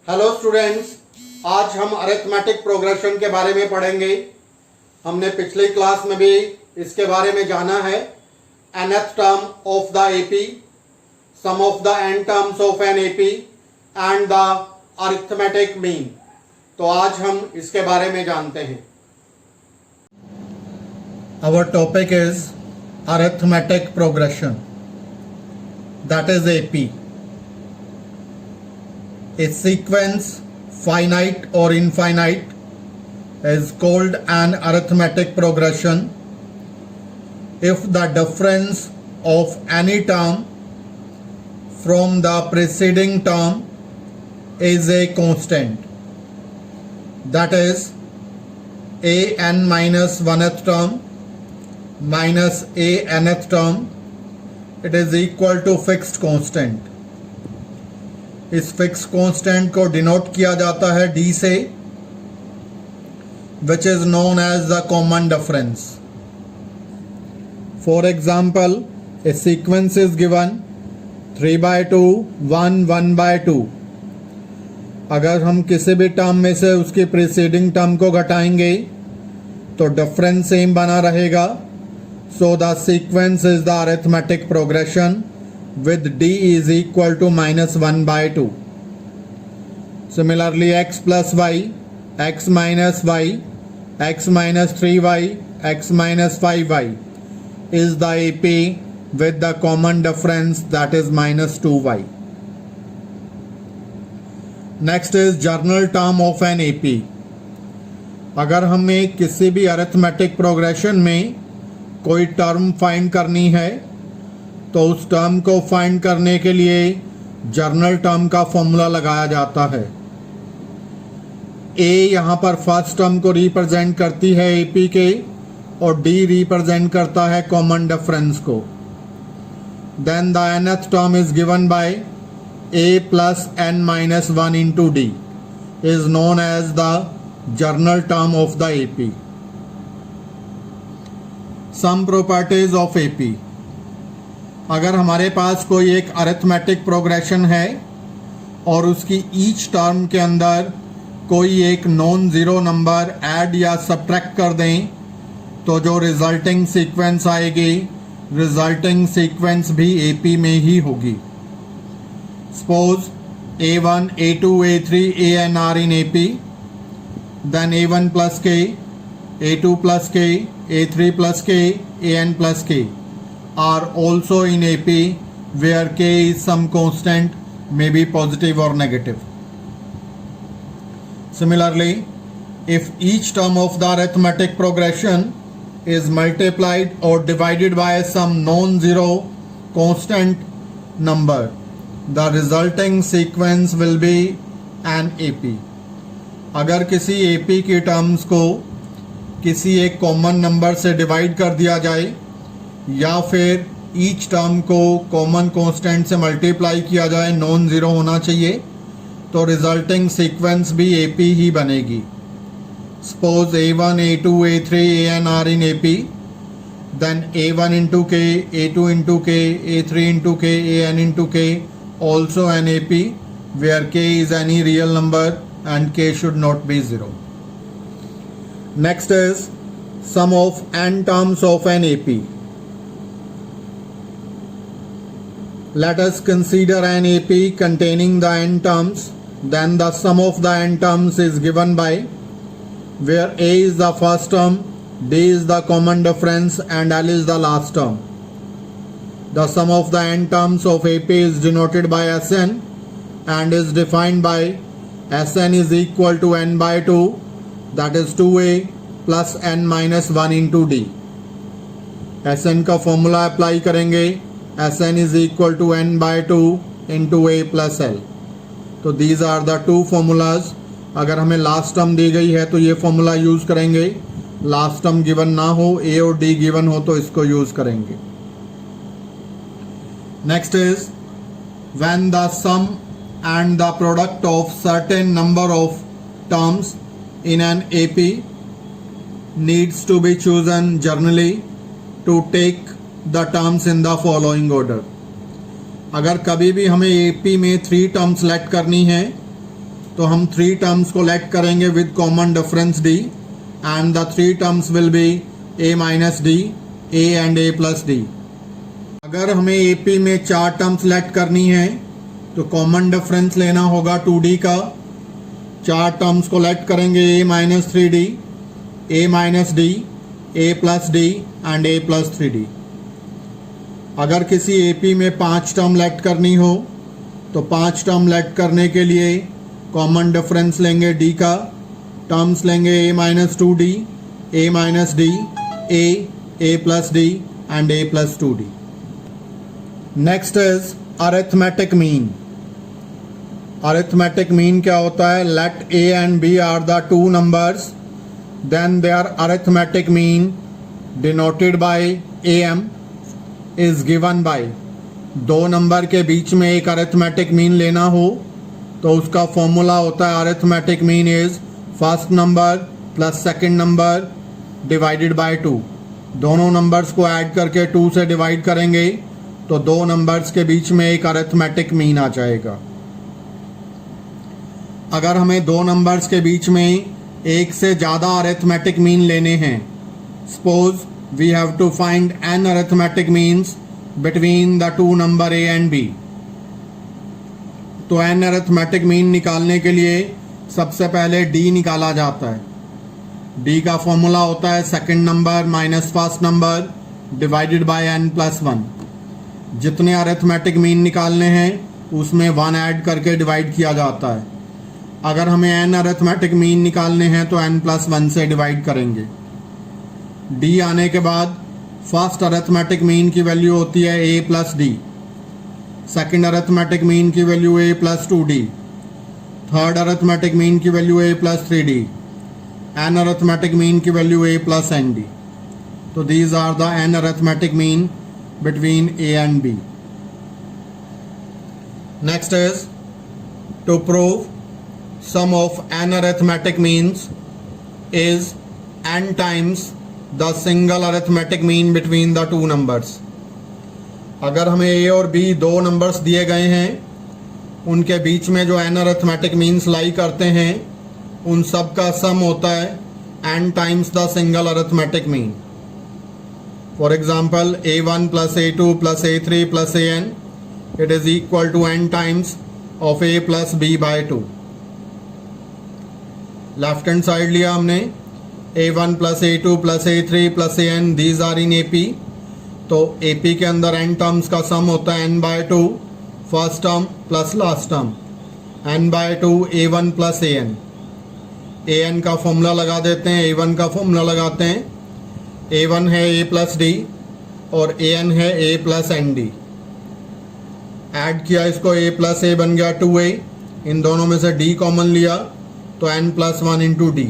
Hello students, आज हम arithmetic progression के बारे में पढ़ेंगे। हमने पिछली क्लास में भी इसके बारे में जाना है। nth term of the AP, sum of the n terms of an AP and the arithmetic mean. तो आज हम इसके बारे में जानते हैं। Our topic is arithmetic progression, that is AP. A sequence, finite or infinite, is called an arithmetic progression if the difference of any term from the preceding term is a constant. That is, a n minus 1th term minus a nth term, it is equal to fixed constant. इस fix constant को denote किया जाता है D से, which is known as the common difference. For example, a sequence is given 3/2 1 1/2। अगर हम किसी भी टर्म में से उसकी प्रीसीडिंग टर्म को घटाएंगे तो डिफरेंस सेम बना रहेगा। So the sequence is the arithmetic progression with d is equal to -1/2. Similarly, x plus y, x minus y, x minus 3y, x minus 5y is the AP with the common difference, that is -2y. Next is journal term of an AP. अगर हमें किसी भी arithmetic progression में कोई term find करनी है तो उस टर्म को फाइंड करने के लिए जर्नल टर्म का फॉर्मूला लगाया जाता है। ए यहाँ पर फर्स्ट टर्म को रिप्रेजेंट करती है एपी के, और डी रिप्रेजेंट करता है कॉमन डिफरेंस को। Then the nth term is given by A plus n minus 1 into D, is known as the general term of the AP. Some properties of AP. अगर हमारे पास कोई एक arithmetic progression है और उसकी ईच टर्म के अंदर कोई एक नॉन ज़ीरो नंबर ऐड या सब्ट्रैक्ट कर दें तो जो रिजल्टिंग सीक्वेंस आएगी, रिजल्टिंग सीक्वेंस भी एपी में ही होगी। Suppose a1 a2 a3 an are in AP, then a1 plus k, a2 plus k, a3 plus k, an plus k are also in AP where k is some constant, may be positive or negative. Similarly, if each term of the arithmetic progression is multiplied or divided by some non-zero constant number, the resulting sequence will be an AP. अगर किसी AP की terms को किसी एक common number से divide कर दिया जाए या फिर ईच टर्म को कॉमन कांस्टेंट से मल्टीप्लाई किया जाए, नॉन ज़ीरो होना चाहिए, तो रिजल्टिंग सीक्वेंस भी एपी ही बनेगी। Suppose a1 a2 a3 an are in AP, then a1 into k, a2 into k, a3 into k, an into k also an AP where k is any real number and k should not be 0. Next is sum of n terms of an AP. Let us consider an AP containing the n terms. Then the sum of the n terms is given by where a is the first term, d is the common difference and l is the last term. The sum of the n terms of AP is denoted by Sn and is defined by Sn is equal to n by 2, that is 2a plus n minus 1 into d. Sn का formula apply करेंगे, Sn is equal to n by 2 into a plus l. तो these are the two formulas. अगर हमें last term दी गई है तो ये formula use करेंगे, लास्ट टर्म गिवन ना हो, a और d गिवन हो तो इसको यूज़ करेंगे। Next is when the sum and the product of certain number of terms in an AP needs to be chosen generally to take the terms in the following order. अगर कभी भी हमें AP में 3 term select करनी है तो हम 3 terms को लेट करेंगे with common difference d and the 3 terms will be a minus D, a and a plus D. अगर हमें AP में 4 टर्म्स लेट करनी है तो कॉमन डिफरेंस लेना होगा 2d का। 4 टर्म्स को लेट करेंगे a minus 3d, a minus D, a plus D and a plus 3d। अगर किसी AP में 5 टर्म लेट करनी हो तो 5 टर्म लेट करने के लिए कॉमन डिफरेंस लेंगे d का, टर्म्स लेंगे a minus 2d, a minus D, a plus D and a plus 2d। Next is arithmetic mean. Arithmetic mean क्या होता है? Let a and b are the 2 numbers, then their arithmetic mean denoted by am is given by. 2 number के बीच में एक arithmetic mean लेना हो तो उसका फॉर्मूला होता है arithmetic mean is first number plus second number divided by 2। दोनों नंबर्स को ऐड करके 2 से डिवाइड करेंगे तो 2 नंबर्स के बीच में एक अरिथमेटिक मीन आ जाएगा। अगर हमें 2 नंबर्स के बीच में एक से ज़्यादा अरिथमेटिक मीन लेने हैं, suppose we have to find n arithmetic means between the 2 number a and b, तो n अरिथमेटिक मीन निकालने के लिए सबसे पहले d निकाला जाता है। d का फॉर्मूला होता है second number minus first number divided by n plus 1। जितने अरिथमेटिक मीन निकालने हैं उसमें 1 ऐड करके डिवाइड किया जाता है। अगर हमें n अरिथमेटिक मीन निकालने हैं तो n प्लस 1 से डिवाइड करेंगे। d आने के बाद फर्स्ट अरिथमेटिक मीन की वैल्यू होती है a plus d, second arithmetic mean की value a plus 2d, third arithmetic mean की value a plus 3d, n arithmetic mean की वैल्यू a प्लस nd। तो these are the n arithmetic mean between a and b. Next is to prove sum of n arithmetic means is n times the single arithmetic mean between the two numbers. अगर हमें a और b 2 numbers दिए गए हैं, उनके बीच में जो n arithmetic means लाई करते हैं उन सब का सम होता है n times the single arithmetic mean. For example, a1 plus a2 plus a3 plus an, it is equal to n times of a plus b by 2. Left hand side लिया हमने, a1 plus a2 plus a3 plus an, these are in AP। तो AP के अंदर n terms का सम होता है n by 2, first term plus last term, n by 2 a1 plus an। an का formula लगा देते हैं, a1 का फॉर्मूला लगाते हैं, a1 है a प्लस डी और an है a plus N D. Add किया इसको, a प्लस a बन गया 2a, इन दोनों में से d कॉमन लिया तो n plus 1 into D.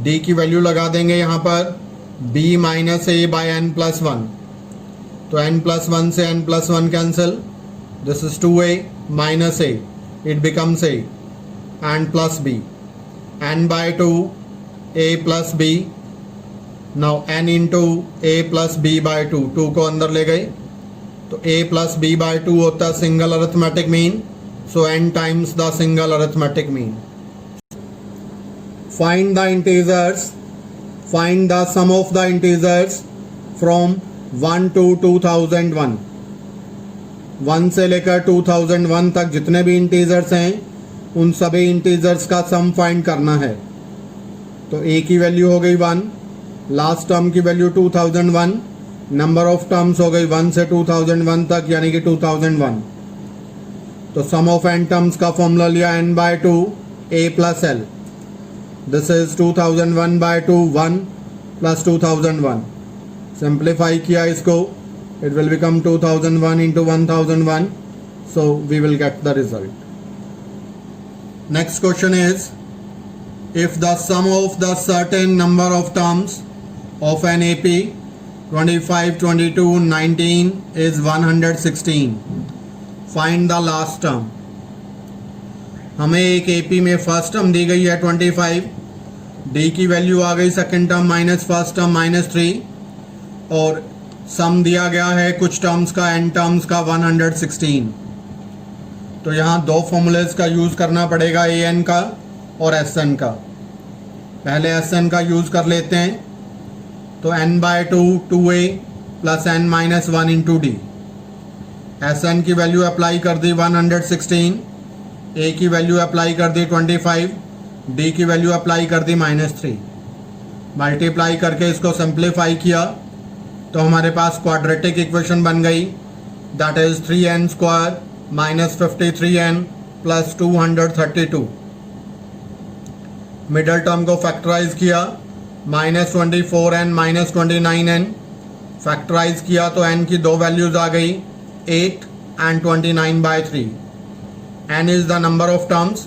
d की वैल्यू लगा देंगे यहाँ पर b minus a by N plus 1, तो n प्लस 1 से n plus 1 cancel, this is 2a minus a, it becomes a and plus b, n by 2 a plus b। Now n into a plus b by 2, 2 को अंदर ले गए तो a plus b by 2 होता है single arithmetic mean, so n times the single arithmetic mean. Find the integers, find the sum of the integers from 1 to 2001। 1 से लेकर 2001 तक जितने भी इंटीजर्स हैं उन सभी इंटीजर्स का सम फाइंड करना है। तो a की वैल्यू हो गई 1, लास्ट टर्म की वैल्यू 2001, नंबर ऑफ टर्म्स हो गई 1 से 2001 तक यानी कि 2001। तो सम ऑफ n टर्म्स का फॉर्मूला लिया n by 2 a plus l, this is 2001 by 2 1 plus 2001। Simplify किया इसको, it will become 2001 into 1001, so we will get the result. Next question is if the sum of the certain number of terms of an AP 25, 22, 19 is 116, find the last term। हमें एक AP में first term दी गई है 25, D की value आ गई second term minus first term minus 3, और सम दिया गया है कुछ टर्म्स का n टर्म्स का 116। तो यहाँ दो फॉर्मूलेज का यूज़ करना पड़ेगा, ए एन का और एस एन का। पहले एस एन का यूज़ कर लेते हैं। तो n by 2 2a plus n minus 1 into D. S N की वैल्यू अप्लाई कर दी 116, a की वैल्यू अप्लाई कर दी 25, d की वैल्यू अप्लाई कर दी -3। मल्टीप्लाई करके इसको सिंप्लीफाई किया तो हमारे पास क्वाड्रेटिक इक्वेशन बन गई, that is 3n square minus 53n plus 232। Middle term को फैक्टराइज किया, -24n माइनस 29n। फैक्टराइज किया तो n की दो वैल्यूज आ गई, 8 and 29/3। n is the number of terms,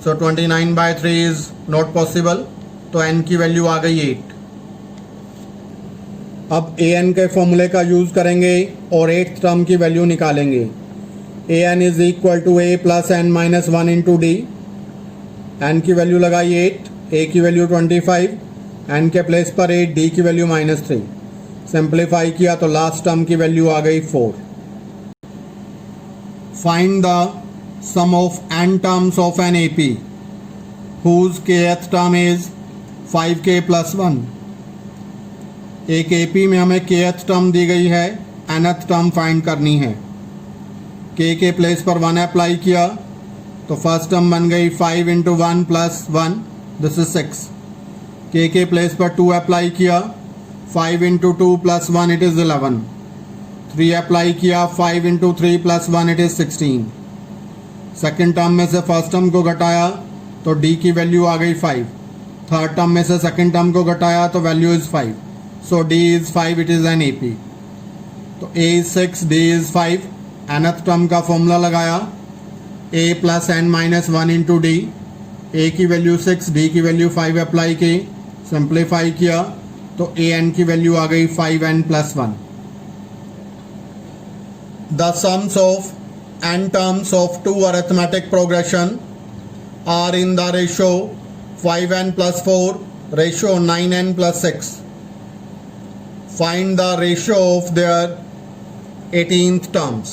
so 29/3 is not possible, तो n की वैल्यू आ गई 8। अब ए एन के फॉर्मूले का यूज करेंगे और 8th टर्म की वैल्यू निकालेंगे। A n is equal to a plus n minus 1 into d. N की वैल्यू लगाई 8, ए की वैल्यू 25, एन के प्लेस पर 8, डी की वैल्यू -3। सिंप्लीफाई किया तो लास्ट टर्म की वैल्यू आ गई 4। Find the sum of n terms of an AP whose kth term is 5k plus 1। एक AP में हमें kth टर्म दी गई है, nth टर्म फाइंड करनी है। k के प्लेस पर 1 अप्लाई किया तो फर्स्ट टर्म बन गई 5 into 1 plus 1, this is 6। k के प्लेस पर 2 अप्लाई किया, 5 into 2 plus 1 it is 11। 3 apply किया, 5 into 3 plus 1 it is 16। Second term में से फर्स्ट टर्म को घटाया तो d की वैल्यू आ गई 5। थर्ड टर्म में से सेकेंड टर्म को घटाया तो value is 5, so d is 5, it is an AP। तो a is 6, d is 5। nth term का फॉर्मूला लगाया, a plus n minus 1 into D. a की वैल्यू 6, d की वैल्यू 5 अप्लाई की, सिंप्लीफाई किया तो a n की वैल्यू आ गई 5n plus 1। The sums of n terms of two arithmetic progression are in the ratio 5n plus 4, ratio 9n plus 6. Find the ratio of their 18th terms.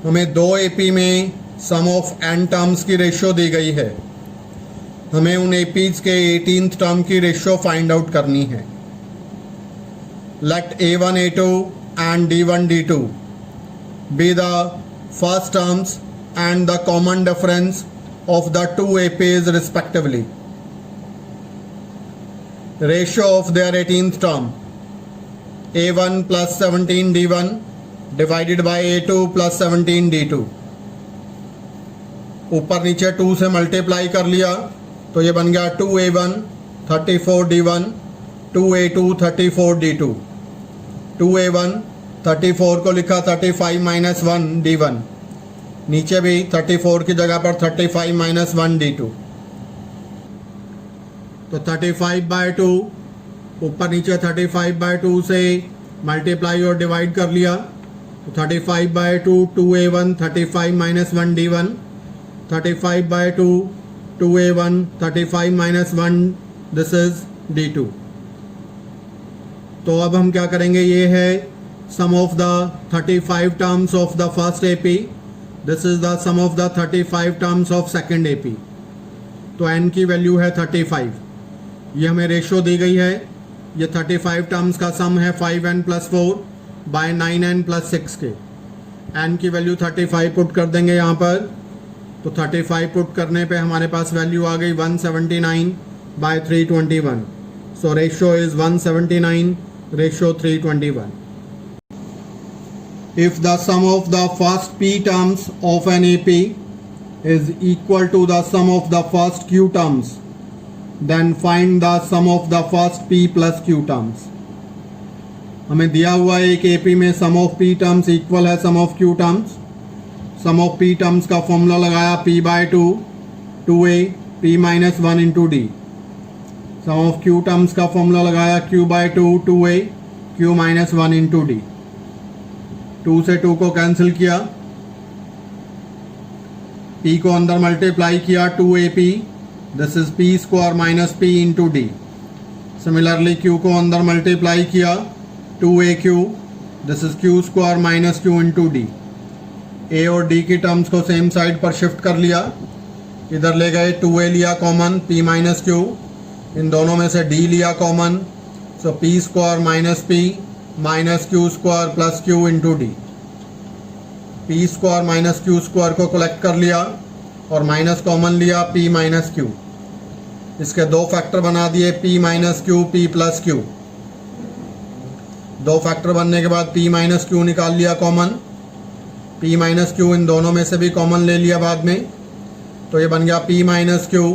हमें दो AP में sum of n terms की ratio दी गई है। हमें उन APs के 18th term की रेशियो फाइंड आउट करनी है। Let A1 A2 and D1 D2 be the first terms and the common difference of the two APs respectively. Ratio of their 18th term, A1 plus 17 D1 divided by A2 plus 17 D2। ऊपर नीचे 2 से multiply कर लिया तो ये बन गया 2A1 34 D1, 2A2 34 D2। 2A1 34 को लिखा 35 माइनस 1 D1, नीचे भी 34 की जगह पर 35 माइनस 1 D2। तो 35/2 ऊपर नीचे 35/2 से मल्टीप्लाई और डिवाइड कर लिया तो 35/2 2A1 35 minus 1 D1, 35/2 2A1 35 minus 1, this is D2। तो अब हम क्या करेंगे, ये है sum of the 35 terms of the first AP, this is the sum of the 35 terms of second AP। तो n की वैल्यू है 35, ये हमें रेशियो दी गई है। ये 35 टर्म्स का सम है 5n plus 4 bye 9n plus 6 के। n की वैल्यू 35 पुट कर देंगे यहाँ पर, तो 35 पुट करने पे हमारे पास वैल्यू आ गई 179/321। So ratio is 179/321। If the sum of the first p terms of an AP is equal to the sum of the first q terms, then find the sum of the first p plus q terms। हमें दिया हुआ है एक AP में sum of p terms equal है sum of q terms। sum of p terms का formula लगाया p/2 2a p minus 1 into d। sum of q terms का फॉर्मूला लगाया q/2 2a q minus 1 into d। 2 से 2 को cancel किया, p को अंदर मल्टीप्लाई किया 2AP, this is p square minus p into d. Similarly q को अंदर मल्टीप्लाई किया 2AQ, this is q square minus q into d. A और डी की टर्म्स को सेम साइड पर शिफ्ट कर लिया, इधर ले गए 2a लिया कॉमन, p माइनस क्यू, इन दोनों में से d लिया कॉमन, सो p square minus p minus Q square plus Q into D. p square minus Q square को कलेक्ट कर लिया और माइनस कॉमन लिया p माइनस क्यू, इसके दो फैक्टर बना दिए p minus Q p plus Q. दो फैक्टर बनने के बाद p माइनस क्यू निकाल लिया common, p minus Q in दोनों में से भी कॉमन ले लिया बाद में, तो ये बन गया p minus Q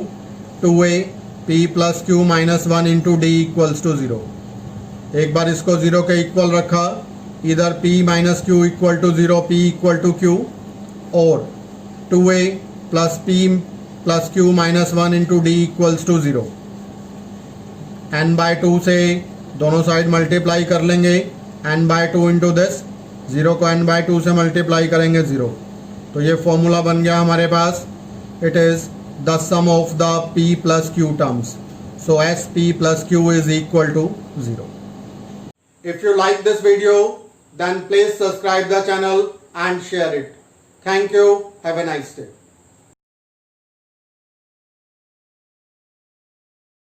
2a p plus Q minus 1 into D equals to 0। एक बार इसको 0 के इक्वल रखा, इधर p minus Q equal to 0 p equal to q, और 2a plus p plus Q minus 1 into D equals to 0। n/2 से दोनों side multiply कर लेंगे, n/2 इंटू दिस, 0 को n/2 से मल्टीप्लाई करेंगे 0। तो ये फॉर्मूला बन गया हमारे पास, it is the sum of the p plus q terms, so sp plus q is equal to 0। If you like this video, then please subscribe the channel and share it. Thank you. Have a nice day.